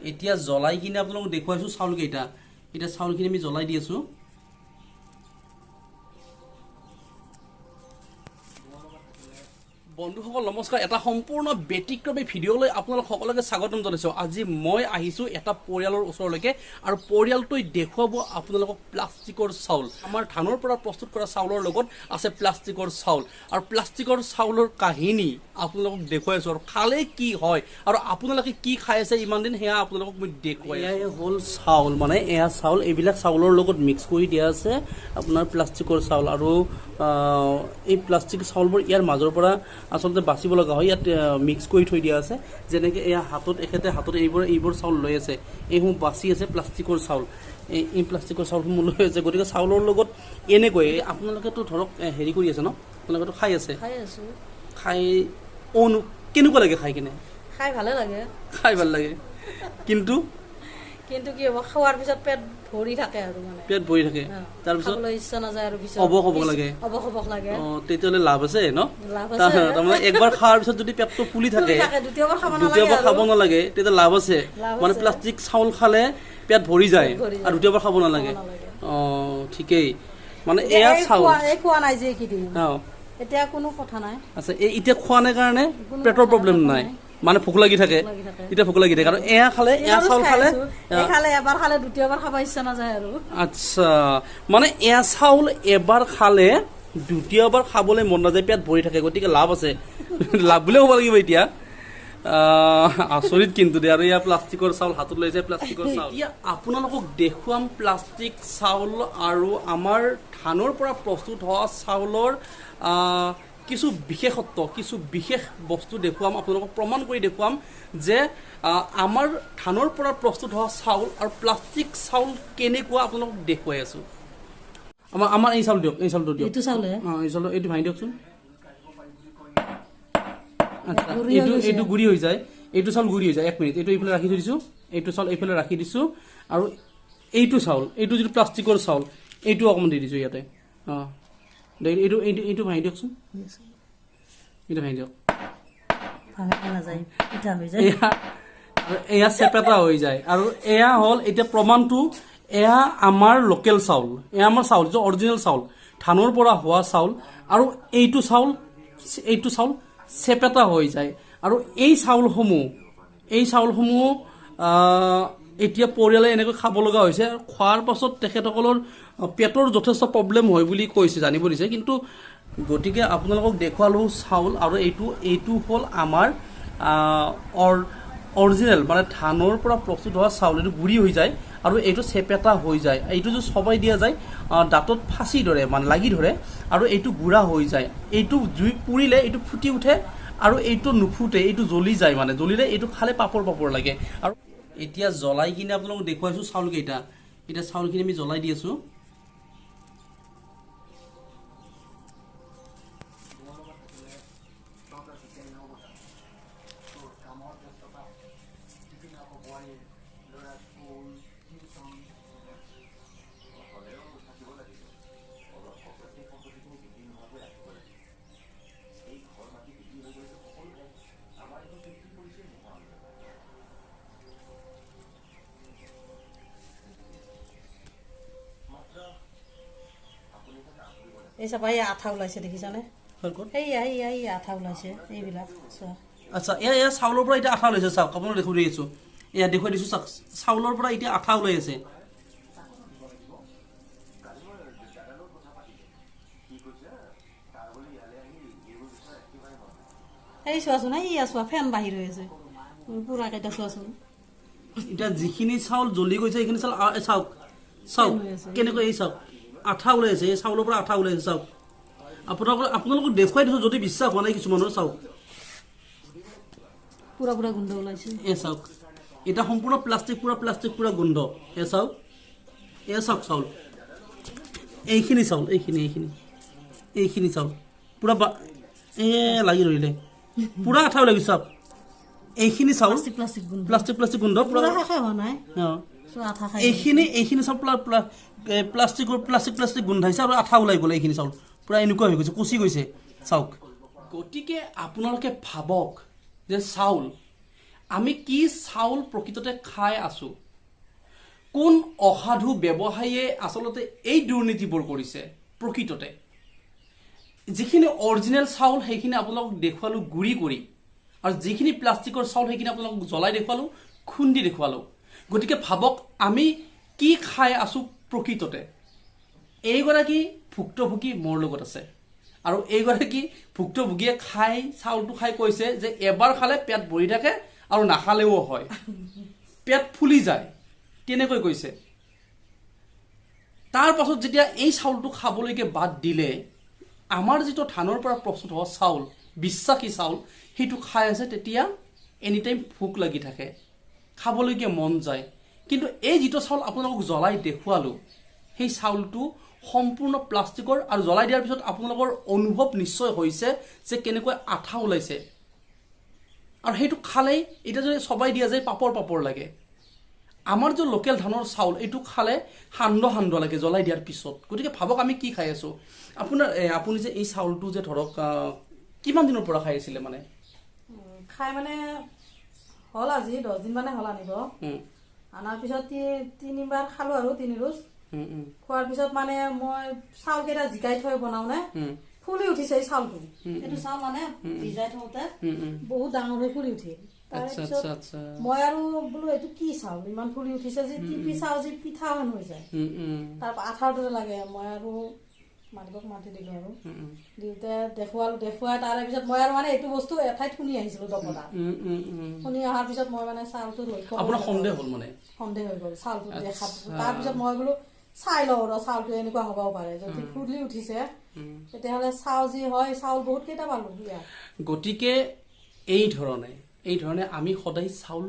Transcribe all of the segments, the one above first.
এতিয়া জ্বলাই কিনে আপোনালোকক দেখুৱাইছো চাউল কেইটা এটা চাউলখিনি আমি জ্বলাই দি আছো বন্ধুসকল নমস্কাৰ এটা সম্পূৰ্ণ ব্যতিক্ৰমী ভিডিঅ'লৈ আপোনালোক সকলোকে স্বাগতম জনাইছো আজি মই আহিছো এটা পৰিয়ালৰ ওচৰলৈকে আৰু পৰিয়ালটোই দেখুৱাব আপোনালোকক প্লাষ্টিকৰ চাউল আমাৰ ধানৰ পৰা প্ৰস্তুত কৰা চাউলৰ লগত আছে প্লাষ্টিকৰ চাউল আৰু প্লাষ্টিকৰ চাউলৰ কাহিনী আপোনালোকক দেখুৱাইছো আৰু খালে কি হয় আৰু আপোনালোকে কি খাই আছে ইমান দিন হেয়া আপোনালোকক মই দেখুৱাই এয়াই হ'ল চাউল মানে এয়া চাউল এইবিলাক চাউলৰ লগত মিক্স কৰি দিয়া আছে আপোনাৰ প্লাষ্টিকৰ চাউল আৰু এই প্লাষ্টিক চাউলবোৰ ইয়াৰ মাজৰ পৰা আসলতে বাচিব লগা হয় ইয়াত মিক্স কৰি থৈ দিয়া আছে যেনেকৈ এয়া হাতত এখেতে হাতত এইবোৰ চাউল লৈ আছে এইসমূহ বাচি আছে প্লাষ্টিকৰ চাউল এই প্লাষ্টিকৰ চাউলসমূহ লৈ আছে গতিকে চাউলৰ লগত এনেকৈ আপোনালোকেতো ধৰক হেৰি কৰি আছে ন আপোনালোকেতো খাই আছে খাই কেনেকুৱা লাগে খাই কিনে খাই ভালে লাগে খাই ভাল লাগে কিন্তু কিন্তু কি হ'ব খোৱাৰ পিছত পেট ভৰি থাকে আৰু মানে পেট ভৰি থাকে তাৰপিছত খাবলৈ ইচ্ছা নাযায় আৰু পিছত অবস হ'ব লাগে তেতিয়াহ'লে লাভ আছে ন তাৰমানে একবাৰ খোৱাৰ পিছত যদি পেটটো ফুলি থাকে দ্বিতীয়বাৰ খাব নালাগে তেতিয়া লাভ আছে মানে প্লাষ্টিক চাউল খালে পেট ভৰি যায় আৰু দ্বিতীয়বাৰ খাব নালাগে ঠিকেই মানে এয়া চাউল খোৱা নাই যে এইকেইদিন এতিয়া কোনো কথা নাই আচ্ছা এতিয়া খোৱা নাই কাৰণে পেটৰ প্ৰব্লেম নাই মানে ভোক লাগি থাকে এতিয়া ভোক লাগি থাকে আৰু এয়া খালে এয়া চাউল খালে এবাৰ খালে দ্বিতীয়বাৰ খাব ইচ্ছা নাযায় আৰু আচ্ছা মানে এয়া চাউল এবাৰ খালে দ্বিতীয়বাৰ খাবলৈ মন নাযায় পেট ভৰি থাকে গতিকে লাভ আছে লাভ বুলিয়ে ক'ব লাগিব এতিয়া আচৰিত কিন্তু দে আৰু এয়া প্লাষ্টিকৰ চাউল হাতত লৈছে প্লাষ্টিকৰ চাউল এতিয়া আপোনালোকক দেখুৱাম প্লাষ্টিক চাউল আৰু আমাৰ ধানৰ পৰা প্ৰস্তুত হোৱা চাউলৰ কিছু বিশেষত্ব কিছু বিশেষ বস্তু দেখুৱাম আপোনালোকক প্ৰমাণ কৰি দেখুৱাম যে আমাৰ ধানৰ পৰা প্ৰস্তুত হোৱা চাউল আৰু প্লাষ্টিক চাউল কেনেকুৱা আপোনালোকক দেখুৱাই আছো আমাৰ এই চাউল দিয়ক এই চাউলটো দিয়ক এই চাউল এইটো ভাঙি দিয়কচোন আচ্ছা এইটো গুড়ি হৈ যায় এইটো চাউল গুড়ি হৈ যায় 1 মিনিট এইটো এইফালে ৰাখি থৈ দিছোঁ এইটো চাউল এইফালে ৰাখি দিছোঁ আৰু এইটো চাউল এইটো যিটো প্লাষ্টিকৰ চাউল এইটো অকণমান দি দিছোঁ ইয়াতে এইটো ভাঙি দিয়কচোন এইটো ভাঙি দিয়ক এয়া চেপেটা হৈ যায় আৰু এয়া হ'ল এতিয়া প্ৰমাণটো এয়া আমাৰ লোকেল চাউল এয়া আমাৰ চাউল যিটো অৰিজিনেল চাউল ধানৰ পৰা হোৱা চাউল আৰু এইটো চাউল চেপেটা হৈ যায় আৰু এই চাউলসমূহ এতিয়া পৰিয়ালে এনেকৈ খাব লগা হৈছে আৰু খোৱাৰ পাছত তেখেতসকলৰ পেটৰ যথেষ্ট প্ৰব্লেম হয় বুলি কৈছে জানিব দিছে কিন্তু গতিকে আপোনালোকক দেখুৱালো চাউল আৰু এইটো হ'ল আমাৰ অৰিজিনেল মানে ধানৰ পৰা প্ৰস্তুত হোৱা চাউল এইটো গুড়ি হৈ যায় আৰু এইটো চেপেটা হৈ যায় এইটো যে চবাই দিয়া যায় দাঁতত ফাঁচি ধৰে মানে লাগি ধৰে আৰু এইটো গুড়া হৈ যায় এইটো জুই পুৰিলে এইটো ফুটি উঠে আৰু এইটো নুফুটে এইটো জ্বলি যায় মানে জ্বলিলে এইটো খালে পাপৰ লাগে আৰু এতিয়া জ্বলাই কিনে আপোনালোকক দেখুৱাইছো চাউল কেইটা এতিয়া চাউলখিনি আমি জ্বলাই দি আছো এই চাবা এই আঠা ওলাইছে দেখিছানে এই আঠা ওলাইছে এইবিলাক চোৱা আচ্ছা এয়া চাউলৰ পৰা এতিয়া আঠা ওলাইছে চাওক আপোনালোক দেখুৱাই দি আছো এয়া দেখুৱাই দিছো চাওক চাউলৰ পৰা এতিয়া আঠা ওলাই আছে এই চোৱাচোন চোৱা ফেন বাহিৰ হৈ আছে পুৰা কেইটা চোৱাচোন এতিয়া যিখিনি চাউল জ্বলি গৈছে সেইখিনি চাউল চাওক কেনেকৈ এই চাওক আঠা ওলাই আছে এই চাউলৰ পৰা আঠা ওলাই আছে চাওক আপোনালোকক দেখুৱাই দিছোঁ যদি বিশ্বাস হোৱা নাই কিছুমানৰ চাওক পুৰা গোন্ধ ওলাইছে এই চাওক এটা সম্পূৰ্ণ প্লাষ্টিক পুৰা গোন্ধ এই চাওক চাউল এইখিনি চাউল পুৰা লাগি ধৰিলে পুৰা আঠা ওলাই গৈছে চাওক এইখিনি চাউল প্লাষ্টিক গোন্ধ পুৰা এইখিনি চাউল প্লাষ্টিক গোন্ধাইছে আৰু আঠা ওলাই গ'লে এইখিনি চাউল পুৰা এনেকুৱা হৈ গৈছে কচি গৈছে চাওক গতিকে আপোনালোকে ভাবক যে চাউল আমি কি চাউল প্ৰকৃততে খাই আছোঁ, কোন অসাধু ব্যৱসায়ীয়ে আচলতে এই দুৰ্নীতিবোৰ কৰিছে। প্ৰকৃততে যিখিনি অৰিজিনেল চাউল সেইখিনি আপোনালোকক দেখুৱালোঁ গুড়ি কৰি, আৰু যিখিনি প্লাষ্টিকৰ চাউল সেইখিনি আপোনালোকক জ্বলাই দেখুৱালোঁ, খুন্দি দেখুৱালোঁ। গতিকে ভাবক আমি কি খাই আছোঁ প্ৰকৃততে। এইগৰাকী ভুক্তভোগী মোৰ লগত আছে, আৰু এইগৰাকী ভুক্তভোগীয়ে চাউলটো খাই কৈছে যে এবাৰ খালে পেট ভৰি থাকে আৰু নাখালেও হয়, পেট ফুলি যায়, তেনেকৈ কৈছে। তাৰ পাছত যেতিয়া এই চাউলটো খাবলৈকে বাদ দিলে, আমাৰ যিটো ধানৰ পৰা প্ৰস্তুত হোৱা চাউল, বিশ্বাসী চাউল, সেইটো খাই আছে, তেতিয়া এনি টাইম ভোক লাগি থাকে, খাবলৈকে মন যায়। কিন্তু এই যিটো চাউল আপোনালোকক জ্বলাই দেখুৱালোঁ, সেই চাউলটো সম্পূৰ্ণ প্লাষ্টিকৰ, আৰু জ্বলাই দিয়াৰ পিছত আপোনালোকৰ অনুভৱ নিশ্চয় হৈছে যে কেনেকৈ আঠা ওলাইছে, আৰু সেইটো খালেই এতিয়া যদি চবাই দিয়া যায় পাপৰ পাপৰ লাগে। আমাৰ যে লোকেল ধানৰ চাউল, এইটো খালে সান্দহ লাগে জ্বলাই দিয়াৰ পিছত। গতিকে ভাবক আমি কি খাই আছোঁ। আপুনি যে এই চাউলটো যে ধৰক কিমান দিনৰ পৰা খাই আছিলে? মানে খাই মানে হ'ল আজি 10 দিন মানে হ'ল আনিব। আনাৰ পিছত 3বাৰ খালো আৰু 3 ৰোজ। খোৱাৰ পিছত মানে মই চাউল কেইটা জিকাই থৈ বনাও নে, ফুলি উঠিছে এই চাউলটো। এইটো চাউল মানে ভিজাই থওঁতে বহুত ডাঙৰ হৈ ফুলি উঠিল। তাৰপিছত মই আৰু বোলো এইটো কি চাউল ইমান ফুলি উঠিছে, যে টিপি চাউল যে পিঠা হেন হৈ যায়, তাৰ আঠাৰ দৰে লাগে। মই আৰু মালিকক মাতি দিলো, আৰু দিওঁতে দেখুৱাই তাৰে পিছত মই আৰু মানে এইটো বস্তু এঠাইত শুনি আহিছিলো দোকানত। শুনি অহাৰ পিছত মই মানে চাউলটো সন্দেহ হ'ল, মানে সন্দেহ হৈ গ'ল চাউলটো দেখা। তাৰপিছত মই বোলো চাই লওঁ আৰু চাউলটো এনেকুৱা হ'বও পাৰে, যদি ফুলি উঠিছে তেতিয়াহ'লে চাউল যি হয় চাউল বহুত কেইটা পালো ইয়াত। গতিকে এই ধৰণে আমি সদায় চাউল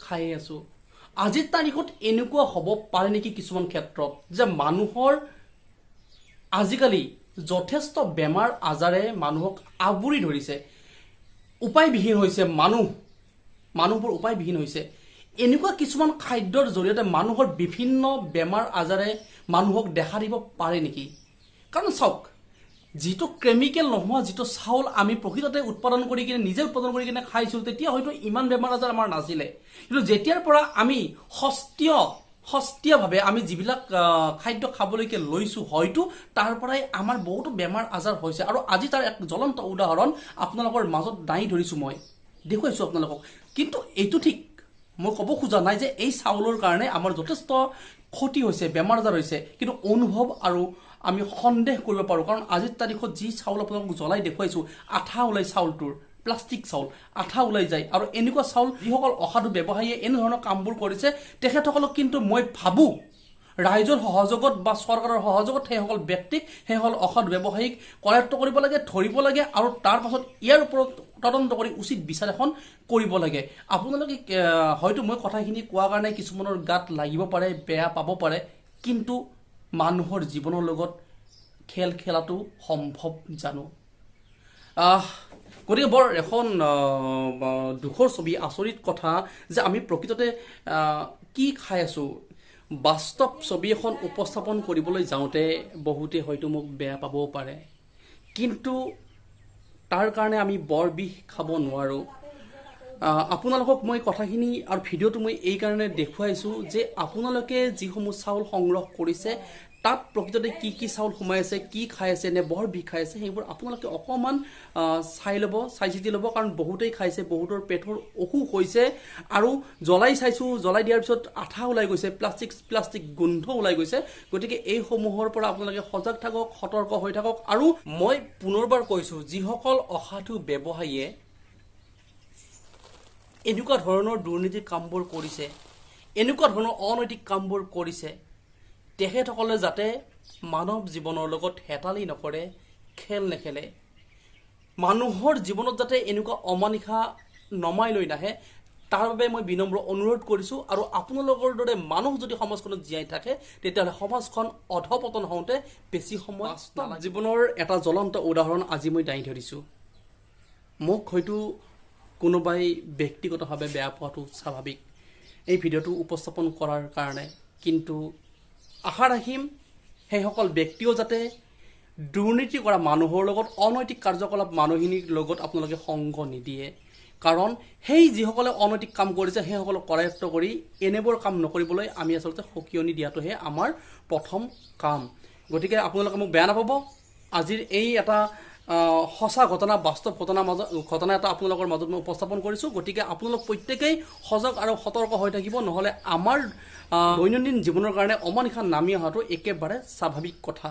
খাই আছোঁ। আজিৰ তাৰিখত এনেকুৱা হ'ব পাৰে নেকি কিছুমান ক্ষেত্ৰত, যে মানুহৰ আজিকালি যথেষ্ট বেমাৰ আজাৰে মানুহক আৱৰি ধৰিছে, উপায়বিহীন হৈছে, মানুহবোৰ উপায়বিহীন হৈছে। এনেকুৱা কিছুমান খাদ্যৰ জৰিয়তে মানুহৰ বিভিন্ন বেমাৰ আজাৰে মানুহক দেখা দিব পাৰে নেকি? কাৰণ চাওক, যিটো কেমিকেল নোহোৱা যিটো চাউল আমি প্ৰকৃততে নিজে উৎপাদন কৰি কিনে খাইছোঁ, তেতিয়া হয়তো ইমান বেমাৰ আজাৰ আমাৰ নাছিলে। কিন্তু যেতিয়াৰ পৰা আমি সস্তীয়ভাৱে আমি যিবিলাক খাদ্য খাবলৈকে লৈছোঁ, হয়তো তাৰ পৰাই আমাৰ বহুতো বেমাৰ আজাৰ হৈছে। আৰু আজি তাৰ এক জ্বলন্ত উদাহৰণ আপোনালোকৰ মাজত দাঙি ধৰিছোঁ, মই দেখুৱাইছোঁ আপোনালোকক। কিন্তু এইটো ঠিক, মই ক'ব খোজা নাই যে এই চাউলৰ কাৰণে আমাৰ যথেষ্ট ক্ষতি হৈছে, বেমাৰ আজাৰ হৈছে। কিন্তু অনুভৱ আৰু আমি সন্দেহ কৰিব পাৰোঁ, কাৰণ আজিৰ তাৰিখত যি চাউল আপোনালোকক জ্বলাই দেখুৱাইছোঁ, আঠা ওলাই চাউলটোৰ, প্লাষ্টিক চাউল, আঠা ওলাই যায়। আৰু এনেকুৱা চাউল যিসকল অসাধু ব্যৱসায়ীয়ে এনেধৰণৰ কামবোৰ কৰিছে, তেখেতসকলক কিন্তু মই ভাবোঁ ৰাইজৰ সহযোগত বা চৰকাৰৰ সহযোগত সেইসকল ব্যক্তিক, সেইসকল অসাধু ব্যৱসায়ীক কৰায়ত্ব কৰিব লাগে, ধৰিব লাগে, আৰু তাৰ পাছত ইয়াৰ ওপৰত তদন্ত কৰি উচিত বিচাৰ এখন কৰিব লাগে। আপোনালোকে হয়তো মই কথাখিনি কোৱাৰ কাৰণে কিছুমানৰ গাত লাগিব পাৰে, বেয়া পাব পাৰে, কিন্তু মানুহৰ জীৱনৰ লগত খেল খেলাটো সম্ভৱ জানো? গতিকে বৰ এখন দুখৰ ছবি, আচৰিত কথা যে আমি প্ৰকৃততে কি খাই আছোঁ। বাস্তৱ ছবি এখন উপস্থাপন কৰিবলৈ যাওঁতে বহুতে হয়তো মোক বেয়া পাবও পাৰে, কিন্তু তাৰ কাৰণে আমি বৰ বিষ খাব নোৱাৰোঁ। আপোনালোকক মই কথাখিনি আৰু ভিডিঅ'টো মই এই কাৰণে দেখুৱাইছোঁ যে আপোনালোকে যিসমূহ চাউল সংগ্ৰহ কৰিছে, তাত প্ৰকৃততে কি কি চাউল সোমাই আছে, কি খাই আছে, নে বৰ বিষ খাই আছে, সেইবোৰ আপোনালোকে অকণমান চাই চিতি ল'ব। কাৰণ বহুতেই খাইছে, বহুতৰ পেটৰ অসুখ হৈছে, আৰু জ্বলাই চাইছোঁ, জ্বলাই দিয়াৰ পিছত আঠা ওলাই গৈছে, প্লাষ্টিক গোন্ধ ওলাই গৈছে। গতিকে এইসমূহৰ পৰা আপোনালোকে সজাগ থাকক, সতৰ্ক হৈ থাকক। আৰু মই পুনৰবাৰ কৈছোঁ, যিসকল অসাধু ব্যৱসায়ীয়ে এনেকুৱা ধৰণৰ দুৰ্নীতিৰ কামবোৰ কৰিছে, এনেকুৱা ধৰণৰ অনৈতিক কামবোৰ কৰিছে, তেখেতসকলে যাতে মানৱ জীৱনৰ লগত হেতালি নকৰে, খেল নেখেলে, মানুহৰ জীৱনত যাতে এনেকুৱা অমানিশা নমাই লৈ নাহে, তাৰ বাবে মই বিনম্ৰ অনুৰোধ কৰিছোঁ। আৰু আপোনালোকৰ দৰে মানুহ যদি সমাজখনত জীয়াই থাকে, তেতিয়াহ'লে সমাজখন অধপতন হওঁতে বেছি সময় নালাগে। জীৱনৰ এটা জ্বলন্ত উদাহৰণ আজি মই দাঙি ধৰিছোঁ। মোক হয়তো কোনোবাই ব্যক্তিগতভাৱে বেয়া পোৱাটো স্বাভাৱিক এই ভিডিঅ'টো উপস্থাপন কৰাৰ কাৰণে, কিন্তু আশা ৰাখিম সেইসকল ব্যক্তিও যাতে দুৰ্নীতি কৰা মানুহৰ লগত, অনৈতিক কাৰ্যকলাপ মানুহখিনিৰ লগত আপোনালোকে সংগ নিদিয়ে। কাৰণ সেই যিসকলে অনৈতিক কাম কৰিছে সেইসকলক কৰায়ত্ব কৰি এনেবোৰ কাম নকৰিবলৈ আমি আচলতে সকিয়নি দিয়াটোহে আমাৰ প্ৰথম কাম। গতিকে আপোনালোকে মোক বেয়া নাপাব, আজিৰ এই এটা সঁচা ঘটনা, বাস্তৱ ঘটনা এটা আপোনালোকৰ মাজত মই উপস্থাপন কৰিছোঁ। গতিকে আপোনালোক প্ৰত্যেকেই সজাগ আৰু সতৰ্ক হৈ থাকিব, নহ'লে আমাৰ দৈনন্দিন জীৱনৰ কাৰণে অমানিশা নামি অহাটো একেবাৰে স্বাভাৱিক কথা।